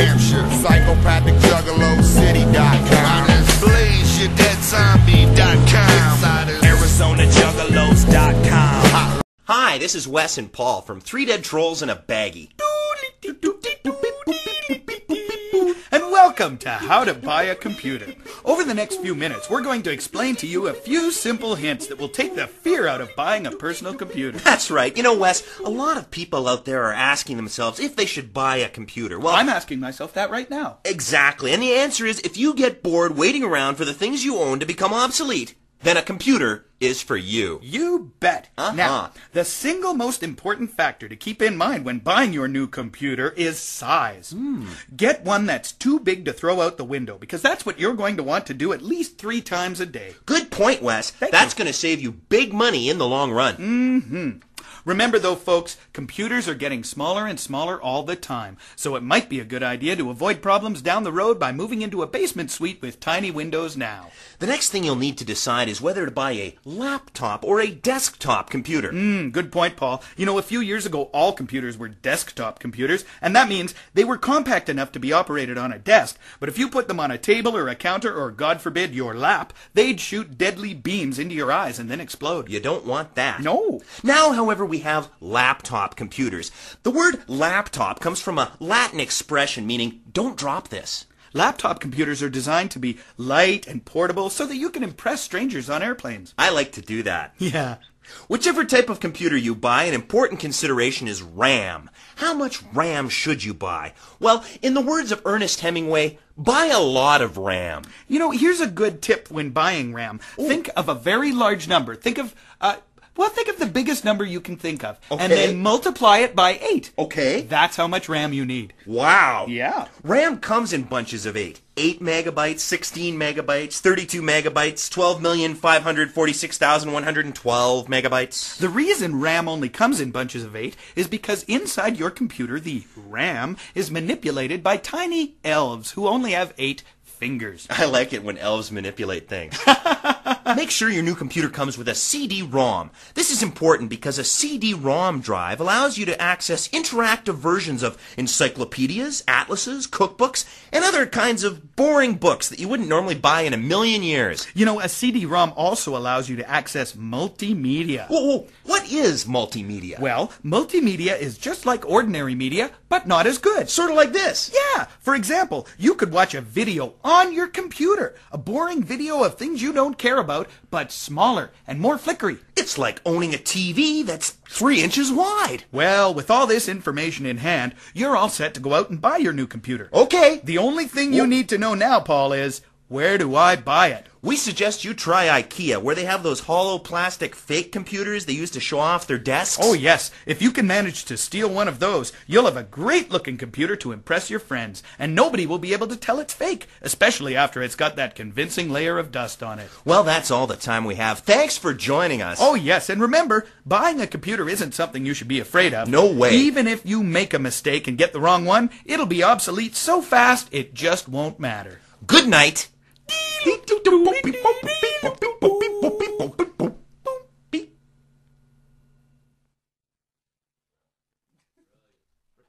Hampshire. Psychopathic Juggalo City.com. Blaze your dead zombie.com. ArizonaJuggalos.com. Hi, this is Wes and Paul from Three Dead Trolls in a Baggie. And welcome to How to Buy a Computer. Over the next few minutes, we're going to explain to you a few simple hints that will take the fear out of buying a personal computer. That's right. You know, Wes, a lot of people out there are asking themselves if they should buy a computer. Well, I'm asking myself that right now. Exactly. And the answer is, if you get bored waiting around for the things you own to become obsolete, then a computer is for you. You bet. Now, the single most important factor to keep in mind when buying your new computer is size. Get one that's too big to throw out the window, because that's what you're going to want to do at least 3 times a day. Good point, Wes. That's going to save you big money in the long run. Remember though, folks, computers are getting smaller and smaller all the time, so it might be a good idea to avoid problems down the road by moving into a basement suite with tiny windows now. The next thing you'll need to decide is whether to buy a laptop or a desktop computer. Good point, Paul. You know, a few years ago, all computers were desktop computers, and that means they were compact enough to be operated on a desk. But if you put them on a table or a counter or, God forbid, your lap, they'd shoot deadly beams into your eyes and then explode. You don't want that. No. Now, however, we have laptop computers. The word laptop comes from a Latin expression meaning, don't drop this. Laptop computers are designed to be light and portable so that you can impress strangers on airplanes. I like to do that. Yeah. Whichever type of computer you buy, an important consideration is RAM. How much RAM should you buy? Well, in the words of Ernest Hemingway, buy a lot of RAM. You know, here's a good tip when buying RAM. Think of a very large number. Think of the biggest number you can think of. Okay. And then multiply it by 8. Okay. That's how much RAM you need. Wow. Yeah. RAM comes in bunches of 8. 8 megabytes, 16 megabytes, 32 megabytes, 12,546,112 megabytes. The reason RAM only comes in bunches of 8 is because inside your computer, the RAM is manipulated by tiny elves who only have 8 fingers. I like it when elves manipulate things. Make sure your new computer comes with a CD-ROM. This is important because a CD-ROM drive allows you to access interactive versions of encyclopedias, atlases, cookbooks, and other kinds of boring books that you wouldn't normally buy in a million years. You know, a CD-ROM also allows you to access multimedia. Whoa, what is multimedia? Well, multimedia is just like ordinary media, but not as good. Sort of like this. Yeah. For example, you could watch a video on your computer. A boring video of things you don't care about, but smaller and more flickery. It's like owning a TV that's 3 inches wide. Well, with all this information in hand, you're all set to go out and buy your new computer. Okay. The only thing you need to know now, Paul, is where do I buy it? We suggest you try IKEA, where they have those hollow plastic fake computers they use to show off their desks. Oh, yes. If you can manage to steal one of those, you'll have a great-looking computer to impress your friends, and nobody will be able to tell it's fake, especially after it's got that convincing layer of dust on it. Well, that's all the time we have. Thanks for joining us. Oh, yes, and remember, buying a computer isn't something you should be afraid of. No way. Even if you make a mistake and get the wrong one, it'll be obsolete so fast it just won't matter. Good night.